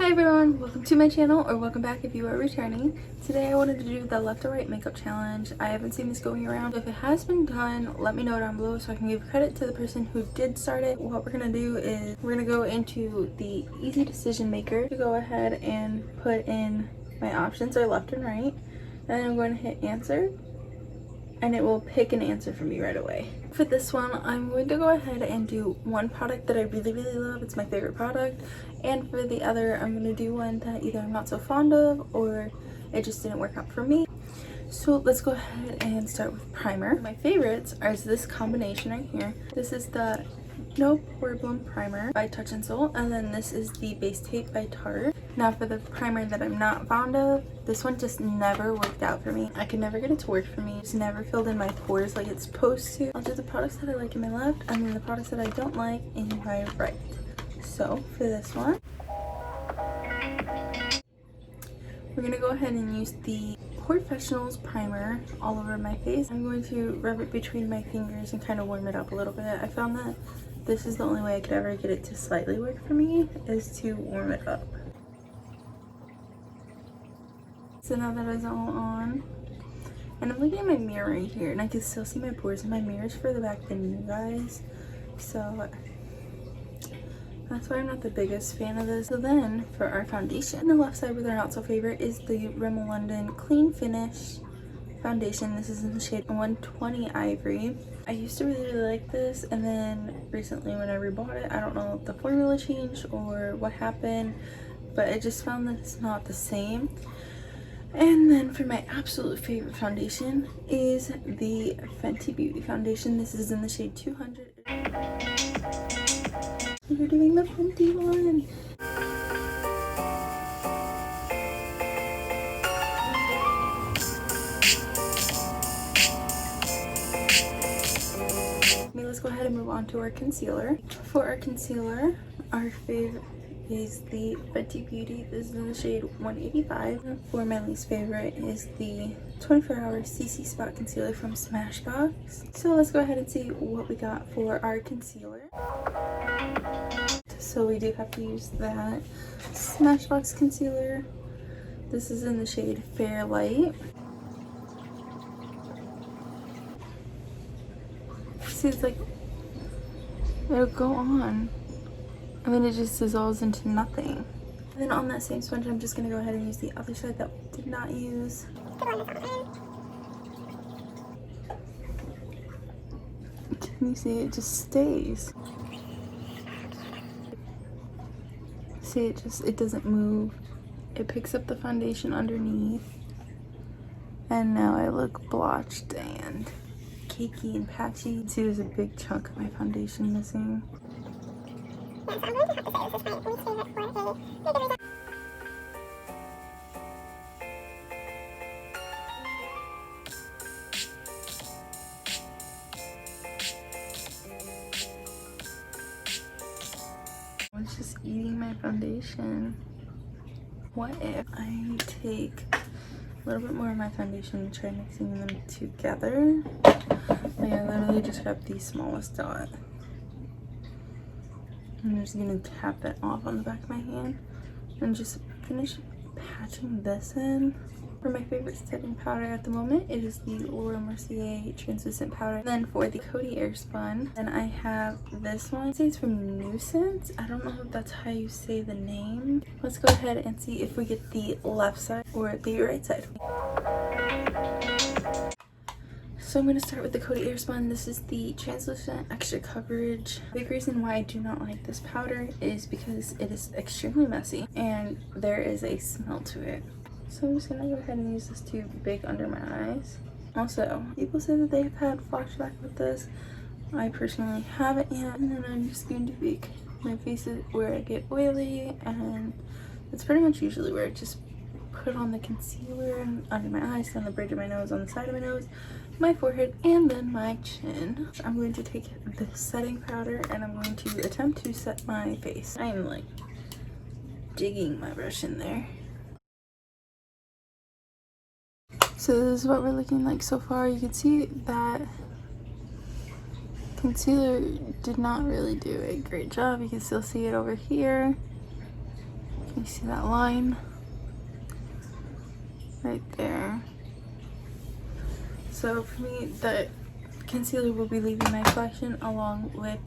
Hi everyone, welcome to my channel, or welcome back if you are returning. Today I wanted to do the left to right makeup challenge. I haven't seen this going around. If it has been done, let me know down below so I can give credit to the person who did start it. What we're gonna do is we're gonna go into the easy decision maker to go ahead and put in my options are left and right. And then I'm going to hit answer and it will pick an answer for me right away. For this one, I'm going to go ahead and do one product that I really love. It's my favorite product. And for the other, I'm going to do one that either I'm not so fond of or it just didn't work out for me. So let's go ahead and start with primer. My favorites are this combination right here. This is the No Problem Primer by Touch in Sol, and then this is the Base Tape by Tarte. Now for the primer that I'm not fond of, this one just never worked out for me. I could never get it to work for me. It's never filled in my pores like it's supposed to. I'll do the products that I like in my left and then the products that I don't like in my right. So for this one, we're gonna go ahead and use the Professionals primer all over my face. I'm going to rub it between my fingers and kind of warm it up a little bit. I found that this is the only way I could ever get it to slightly work for me, is to warm it up. So now that it's all on, and I'm looking at my mirror right here and I can still see my pores, and my mirror's further back than you guys, so that's why I'm not the biggest fan of this. So then for our foundation, on the left side with our not so favorite is the Rimmel London Clean Finish foundation. This is in the shade 120 Ivory. I used to really like this, and then recently when I rebought it, I don't know if the formula changed or what happened, but I just found that it's not the same. And then for my absolute favorite foundation is the Fenty Beauty foundation. This is in the shade 200. We're doing the Fenty one. Let's go ahead and move on to our concealer. For our concealer, our favorite is the Fenty Beauty. This is in the shade 185. For my least favorite is the 24-hour CC Spot Concealer from Smashbox. So let's go ahead and see what we got for our concealer. So we do have to use that Smashbox concealer. This is in the shade Fair Light. See, it's like, it'll go on. I mean, it just dissolves into nothing. And then on that same sponge, I'm just gonna go ahead and use the other side that we did not use. Can you see it just stays? See, it doesn't move. It picks up the foundation underneath. And now I look blotched and cakey and patchy. See, there's a big chunk of my foundation missing. Yes, I'm going to have to say this is my least favorite for a good reason. I was just eating my foundation. What if I take a little bit more of my foundation and try mixing them together? Like, I literally just grabbed the smallest dot. I'm just gonna tap it off on the back of my hand and just finish patching this in. For my favorite setting powder at the moment, it is the Laura Mercier translucent powder. Then for the Coty Airspun, then I have this one. It says from Nuisance. I don't know if that's how you say the name. Let's go ahead and see if we get the left side or the right side. So I'm going to start with the Coty Airspun. This is the translucent extra coverage. The big reason why I do not like this powder is because it is extremely messy and there is a smell to it. So I'm just going to go ahead and use this to bake under my eyes. Also, people say that they've had flashback with this. I personally haven't yet. And then I'm just going to bake my face where I get oily, and it's pretty much usually where I just put on the concealer and under my eyes, down the bridge of my nose, on the side of my nose, my forehead, and then my chin. I'm going to take the setting powder and I'm going to attempt to set my face. I am like digging my brush in there. So this is what we're looking like so far. You can see that concealer did not really do a great job. You can still see it over here. Can you see that line? Right there. So for me, the concealer will be leaving my collection along with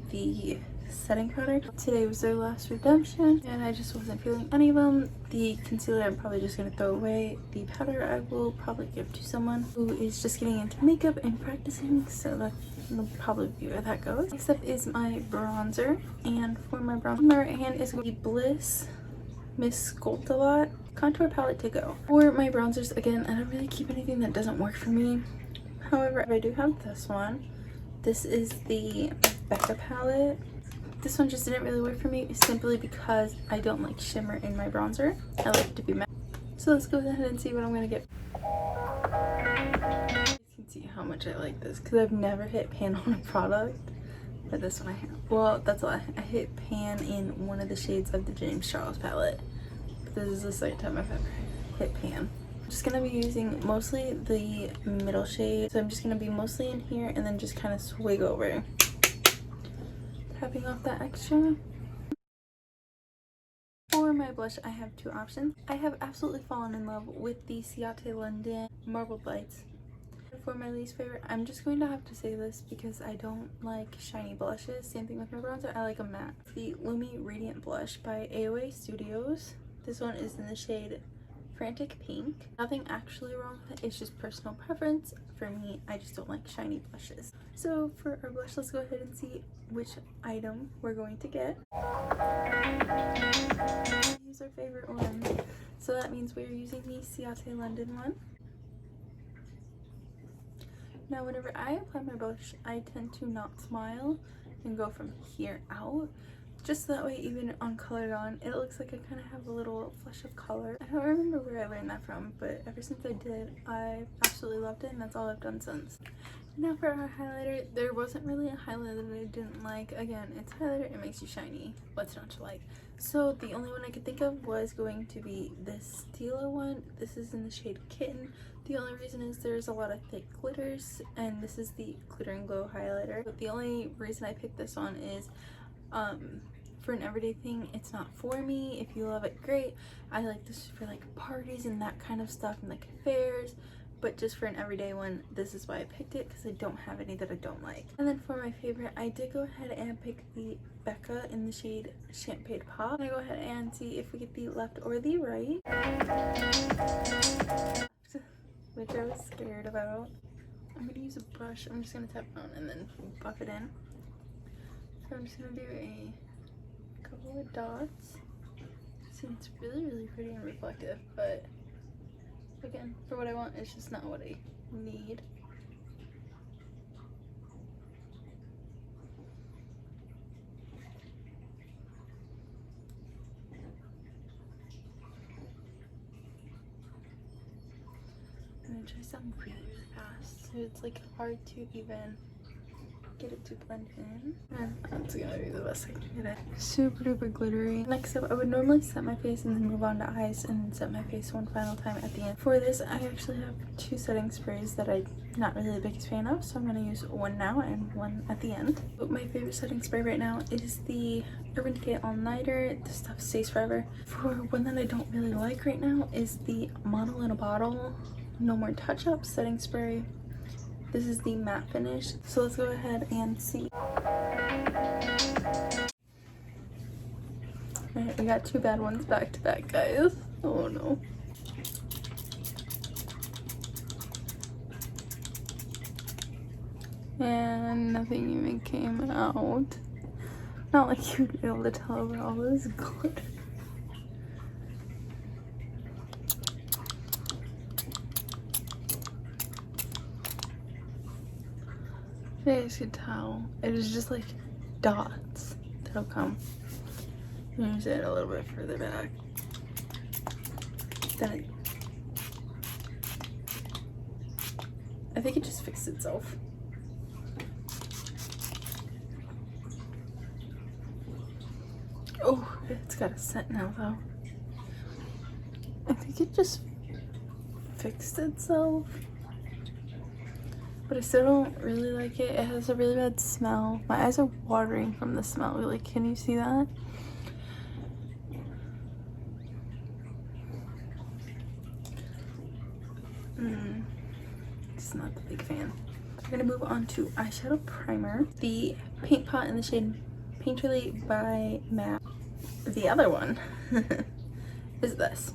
the setting powder. Today was their last redemption and I just wasn't feeling any of them. The concealer I'm probably just going to throw away. The powder I will probably give to someone who is just getting into makeup and practicing, so that'll probably be where that goes. Next up is my bronzer, and for my bronzer, my right hand is going to be Bliss Miss Sculpt a Lot contour palette to go. For my bronzers, again, I don't really keep anything that doesn't work for me. However, I do have this one. This is the Becca palette. This one just didn't really work for me simply because I don't like shimmer in my bronzer. I like it to be matte. So let's go ahead and see what I'm gonna get. You can see how much I like this because I've never hit pan on a product, but this one I have. Well, that's a lie. I hit pan in one of the shades of the James Charles palette. But this is the second time I've ever hit pan. I'm just gonna be using mostly the middle shade. So I'm just gonna be mostly in here and then just kind of swig over, tapping off that extra. For my blush, I have two options. I have absolutely fallen in love with the Ciate London Marbled Lights. For my least favorite, I'm just going to have to say this because I don't like shiny blushes. Same thing with my bronzer, I like a matte. The Lumi Radiant Blush by AOA Studios. This one is in the shade Frantic Pink. Nothing actually wrong with it, it's just personal preference. For me, I just don't like shiny blushes. So for our blush, let's go ahead and see which item we're going to get. Use our favorite one. So that means we're using the Ciate London one. Now whenever I apply my blush, I tend to not smile and go from here out. Just that way, even on colored on, it looks like I kind of have a little flush of color. I don't remember where I learned that from, but ever since I did, I absolutely loved it, and that's all I've done since. Now for our highlighter, there wasn't really a highlighter that I didn't like. Again, it's highlighter, it makes you shiny. What's not to like? So the only one I could think of was going to be this Stila one. This is in the shade Kitten. The only reason is there's a lot of thick glitters, and this is the Glitter and Glow highlighter. But the only reason I picked this one is for an everyday thing. It's not for me. If you love it, great. I like this for like parties and that kind of stuff and like fairs, but just for an everyday one, this is why I picked it, because I don't have any that I don't like. And then for my favorite, I did go ahead and pick the Becca in the shade Champagne Pop. I'm gonna go ahead and see if we get the left or the right, which I was scared about. I'm gonna use a brush. I'm just gonna tap it on and then buff it in. So I'm just gonna do a couple of dots. See, it's really pretty and reflective, but again, for what I want, it's just not what I need. I'm gonna try something really fast, so it's like hard to even get it to blend in, and that's gonna be the best I can get it. Super duper glittery. Next up, I would normally set my face and then move on to eyes and then set my face one final time at the end. For this, I actually have two setting sprays that I'm not really the biggest fan of, so I'm gonna use one now and one at the end. But my favorite setting spray right now is the Urban Decay All Nighter. This stuff stays forever. For one that I don't really like right now is the Model in a Bottle No More Touch Up setting spray. This is the matte finish, so let's go ahead and see. Alright, we got two bad ones back to back, guys. Oh no. And nothing even came out. Not like you'd be able to tell over all this glitter. You guys could tell it is just like dots that'll come. Use it a little bit further back. Then I think it just fixed itself. Oh, it's got a scent now though. I think it just fixed itself. But I still don't really like it. It has a really bad smell. My eyes are watering from the smell. Like, can you see that? Just not the big fan. We're gonna move on to eyeshadow primer. The Paint Pot in the shade Painterly by MAC. The other one is this.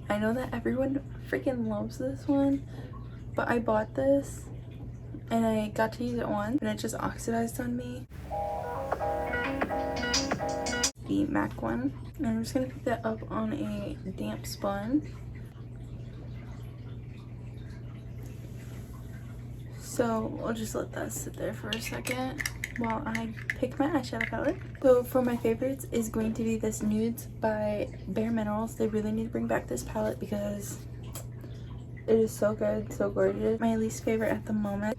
I know that everyone freaking loves this one, but I bought this and I got to use it once and it just oxidized on me. The MAC one. And I'm just gonna pick that up on a damp sponge. So we'll just let that sit there for a second while I pick my eyeshadow palette. So for my favorites is going to be this Nudes by Bare Minerals. They really need to bring back this palette because it is so good, so gorgeous. My least favorite at the moment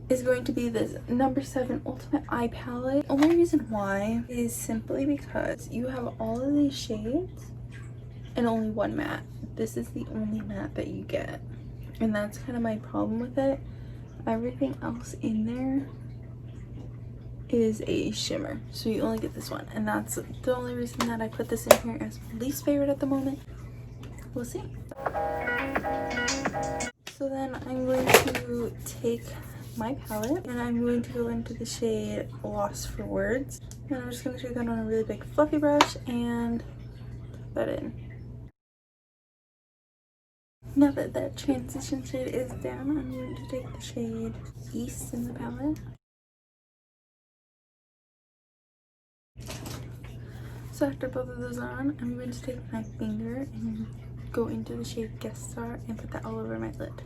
is going to be this number 7 Ultimate Eye Palette. The only reason why is simply because you have all of these shades and only one matte. This is the only matte that you get, and that's kind of my problem with it. Everything else in there is a shimmer, so you only get this one, and that's the only reason that I put this in here as my least favorite at the moment. We'll see. So then I'm going to take my palette and I'm going to go into the shade Lost for Words, and I'm just going to take that on a really big fluffy brush and put that in. Now that that transition shade is down, I'm going to take the shade East in the palette. So after both of those are on, I'm going to take my finger and go into the shade Guest Star and put that all over my lid.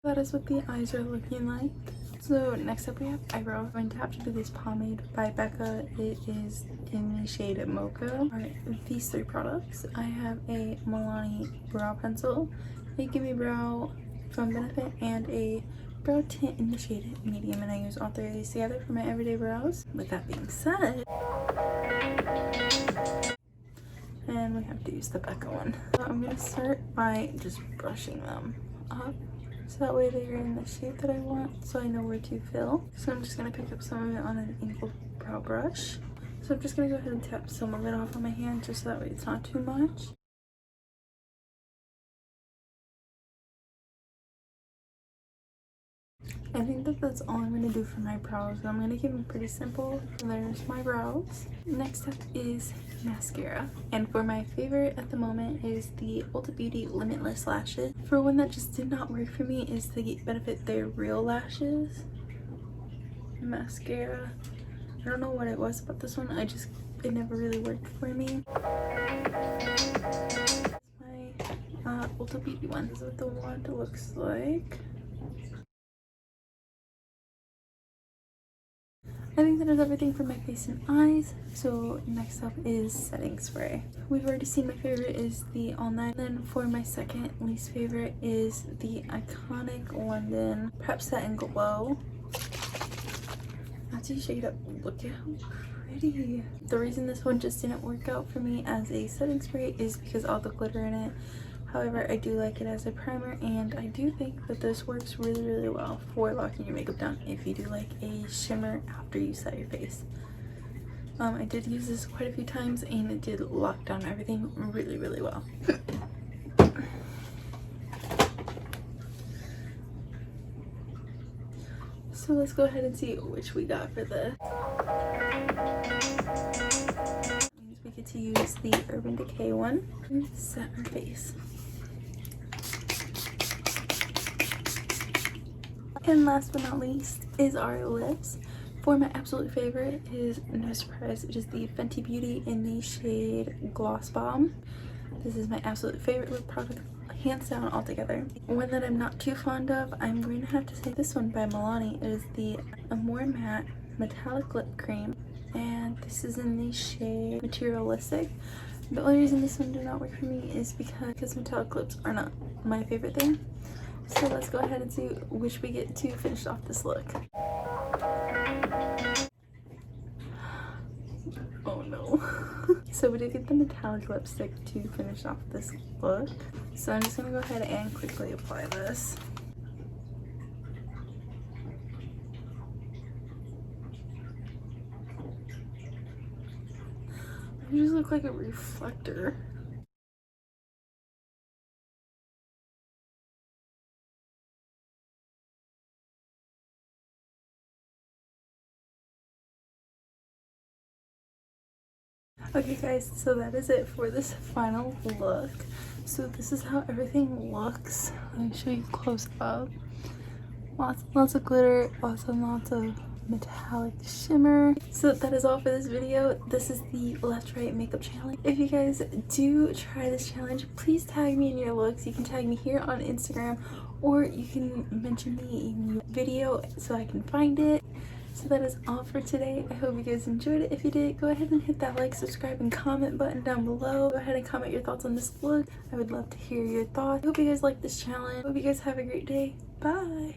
That is what the eyes are looking like. So next up we have eyebrow. I'm going to have to do this pomade by Becca. It is in the shade Mocha. Alright, these 3 products. I have a Milani brow pencil, a Gimme Brow from Benefit, and a brow tint in the shade Medium, and I use all 3 of these together for my everyday brows. With that being said, and we have to use the Becca one. So I'm going to start by just brushing them up, so that way they're in the shape that I want, so I know where to fill. So I'm just going to pick up some of it on an angled brow brush. So I'm just going to go ahead and tap some of it off on my hand just so that way it's not too much. I think that that's all I'm going to do for my brows. I'm going to keep them pretty simple. There's my brows. Next up is mascara. And for my favorite at the moment is the Ulta Beauty Limitless Lashes. For one that just did not work for me is the Benefit Their Real Lashes mascara. I don't know what it was about this one. It never really worked for me. My Ulta Beauty one. This is what the wand looks like. I think that is everything for my face and eyes. So next up is setting spray. We've already seen my favorite is the All Night. Then for my second least favorite is the iconic London Prep Set and Glow. As you shade up, look at how pretty. The reason this one just didn't work out for me as a setting spray is because all the glitter in it. However, I do like it as a primer, and I do think that this works really, really well for locking your makeup down if you do like a shimmer after you set your face. I did use this quite a few times, and it did lock down everything really, really well. So let's go ahead and see which we got for this. We get to use the Urban Decay one to set our face. And last but not least is our lips. For my absolute favorite is, no surprise, it is the Fenty Beauty in the shade Gloss Bomb. This is my absolute favorite lip product, hands down altogether. One that I'm not too fond of, I'm going to have to say this one by Milani. It is the Amore Matte Metallic Lip Cream, and this is in the shade Materialistic. The only reason this one did not work for me is because metallic lips are not my favorite thing. So let's go ahead and see which we get to finish off this look. Oh no. So we did get the metallic lipstick to finish off this look. So I'm just gonna go ahead and quickly apply this. I just look like a reflector. Okay guys, so that is it for this final look. So this is how everything looks. Let me show you close up. Lots of glitter, lots of metallic shimmer. So that is all for this video. This is the left right makeup challenge. If you guys do try this challenge, please tag me in your looks. You can tag me here on Instagram, or you can mention me in your video so I can find it. So that is all for today. I hope you guys enjoyed it. If you did, go ahead and hit that like, subscribe, and comment button down below. Go ahead and comment your thoughts on this look. I would love to hear your thoughts. I hope you guys like this challenge. Hope you guys have a great day. Bye.